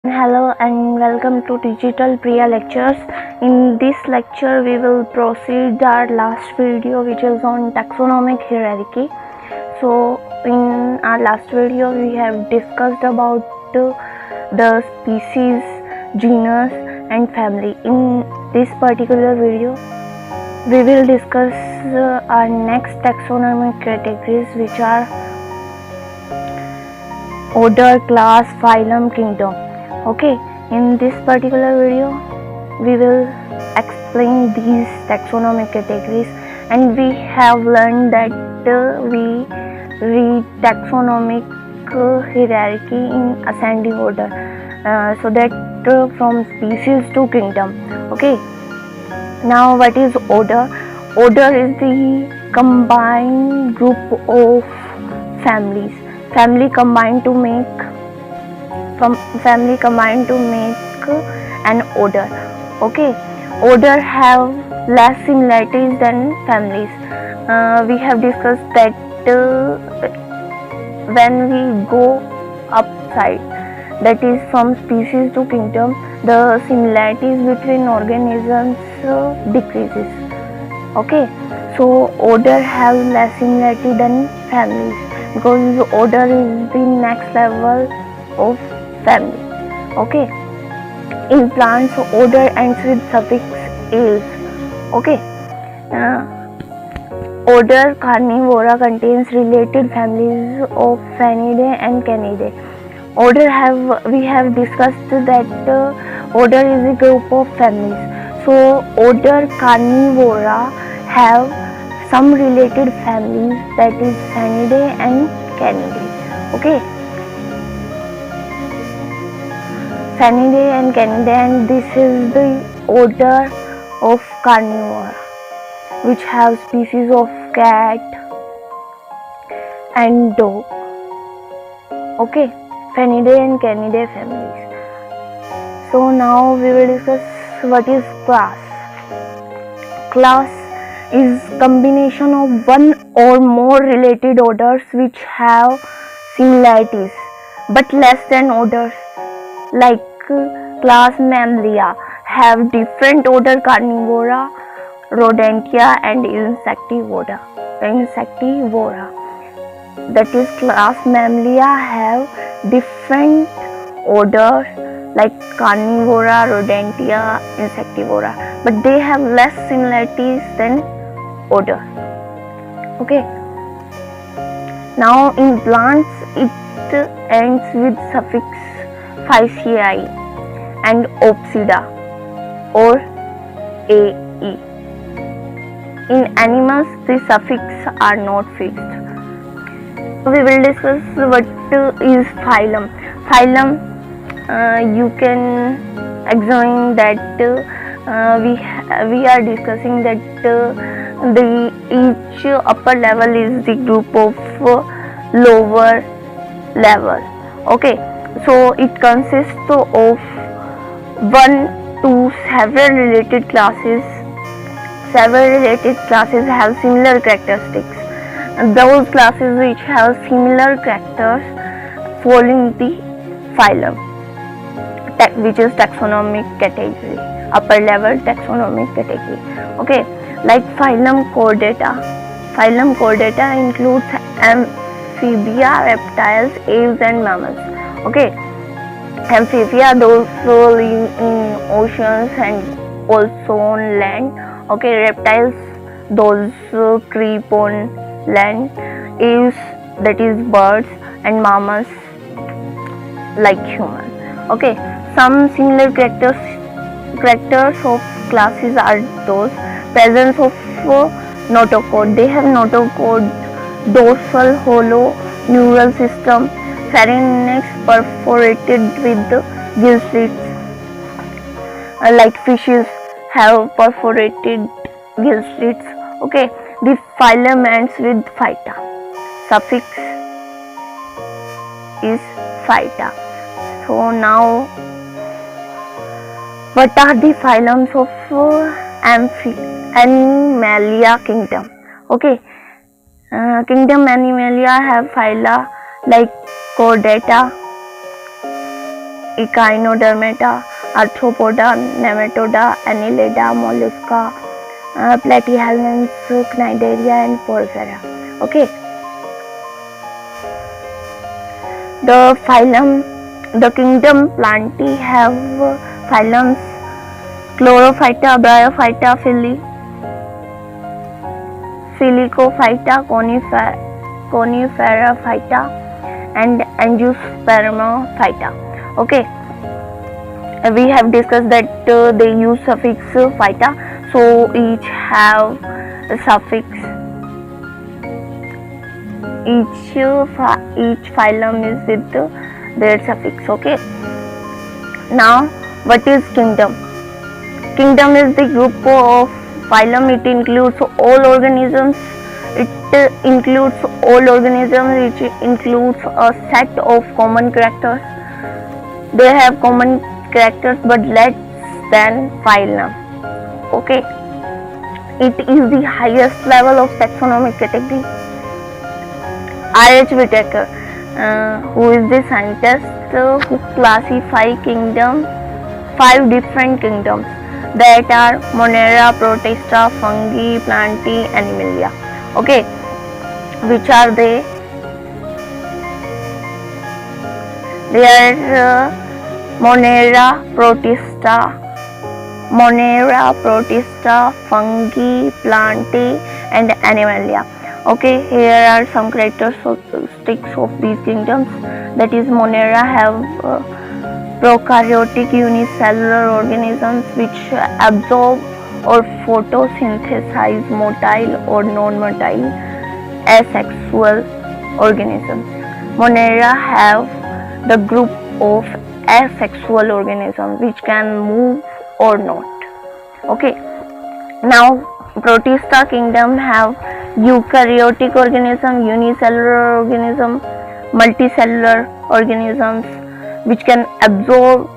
Hello and welcome to Digital Priya Lectures. In this lecture we will proceed our last video, which is on taxonomic hierarchy. So in our last video we have discussed about the species, genus and family. In this particular video we will discuss our next taxonomic categories, which are order, class, phylum, kingdom. Okay, in this particular video we will explain these taxonomic categories, and we have learned that we read taxonomic hierarchy in ascending order, so that from species to kingdom. Okay, now what is order? Order is the combined group of families, family combined to make an order. Okay, order have less similarities than families. We have discussed that when we go upside, that is from species to kingdom, the similarities between organisms decreases. Okay, so order have less similarity than families, because order is the next level of family. Okay, in plants order ends with suffix ales. Okay, order Carnivora contains related families of Fanidae and Canidae. We have discussed that order is a group of families. So order Carnivora have some related families, that is Fanidae and Canidae. Okay, Fanidae and Canidae, and this is the order of Carnivora, which have species of cat and dog. Okay, Fanidae and Canidae families. So now we will discuss what is class. Class is combination of one or more related orders which have similarities but less than orders. Like class Mammalia have different order Carnivora, Rodentia and Insectivora. That is, class Mammalia have different orders like Carnivora, Rodentia, Insectivora, but they have less similarities than order. Okay, now in plants it ends with suffix Phyceae and Opsida or AE. In animals the suffix are not fixed. We will discuss what is phylum. Phylum, you can examine that we are discussing that each upper level is the group of lower level. Okay, so it consists of one to several related classes. Several related classes have similar characteristics. Those classes which have similar characters fall in the phylum, which is taxonomic category, upper level taxonomic category. Okay, like phylum Chordata. Phylum Chordata includes amphibia, reptiles, aves and mammals. Okay, amphibia, those live in oceans and also on land. Okay, reptiles, those creep on land. Aves, that is birds, and mammals like humans. Okay, some similar characters of classes are those: presence of notochord. They have notochord, dorsal hollow neural system, pharynx perforated with gill slits. Like fishes have perforated gill slits. Okay, the phylum ends with phyta. Suffix is phyta. So now, what are the phylums of Animalia kingdom? Okay, kingdom Animalia have phyla like Chordata, Echinodermata, Arthropoda, Nematoda, Annelida, Mollusca, Platyhelminths, Cnidaria and Porphyra. Okay. The phylum, the kingdom Plantae have phylums Chlorophyta, Bryophyta, Filicophyta, Coniferophyta and Angiospermophyta. Okay, we have discussed that they use suffix phyta, so each have a suffix. Each phylum is with their suffix. Okay. Now, what is kingdom? Kingdom is the group of phylum. It includes all organisms. It includes all organisms. It includes a set of common characters. They have common characters but less than phylum. Okay. It is the highest level of taxonomic category. R.H. Whitaker, who is the scientist who classify kingdom, 5 different kingdoms that are Monera, Protista, Fungi, Plantae, Animalia. Okay, which are they? They are Monera, Protista, Fungi, Plantae, and Animalia. Okay, here are some characteristics of these kingdoms. That is, Monera have prokaryotic unicellular organisms which absorb or photosynthesize motile or non-motile asexual organisms. Monera have the group of asexual organisms which can move or not. Okay, now Protista kingdom have eukaryotic organism, unicellular organism, multicellular organisms which can absorb,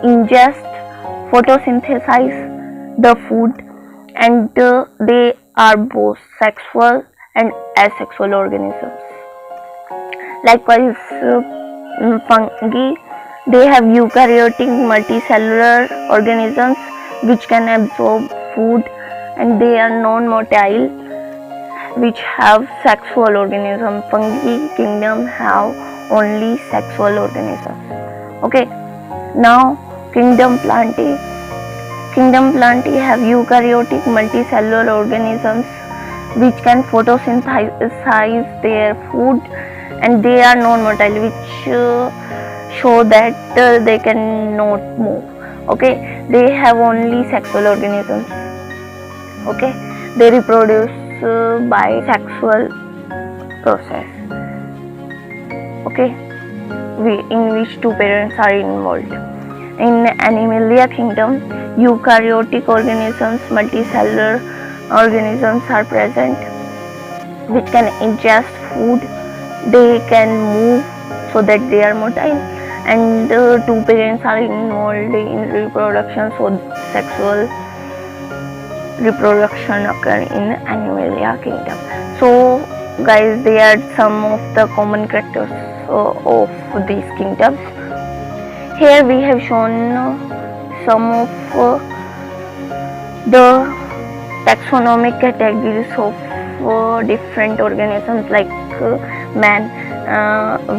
ingest, photosynthesize the food, and they are both sexual and asexual organisms. Likewise, fungi, they have eukaryotic multicellular organisms which can absorb food, and they are non-motile which have sexual organisms. Fungi kingdom have only sexual organisms. Okay, now kingdom Plantae. Kingdom Plantae have eukaryotic multicellular organisms which can photosynthesize their food, and they are non-motile, which show that they cannot move. Okay, they have only sexual organisms. Okay, they reproduce by sexual process. Okay, in which 2 parents are involved. In Animalia kingdom, eukaryotic organisms, multicellular organisms are present which can ingest food, they can move so that they are motile, and 2 parents are involved in reproduction, so sexual reproduction occur in Animalia kingdom. So guys, they are some of the common characters of these kingdoms. Here we have shown some of the taxonomic categories of different organisms, like man,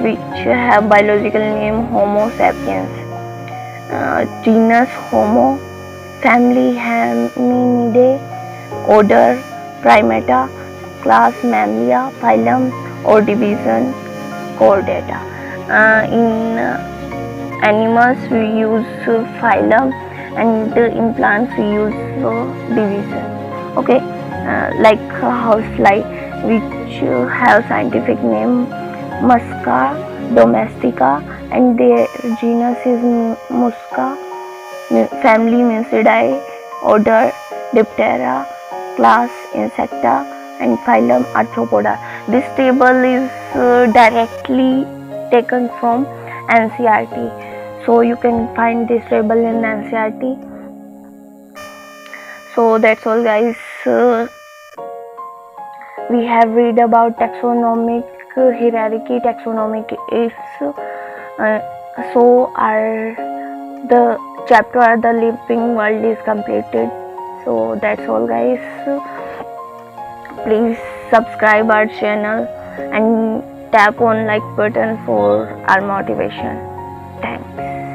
which have biological name Homo sapiens, genus Homo, family Hominidae, order Primata, class Mammalia, phylum or division Chordata. In animals we use phylum, and in plants we use division. Okay, like housefly, which have scientific name Musca domestica, and their genus is Musca, family Mucidae, order Diptera, class Insecta, and phylum Arthropoda. This table is directly taken from NCERT, so you can find this table in NCERT. So that's all guys, we have read about taxonomic hierarchy. Taxonomic is So our the chapter the living world is completed. So that's all, guys. Please subscribe our channel and tap on like button for our motivation. Thanks.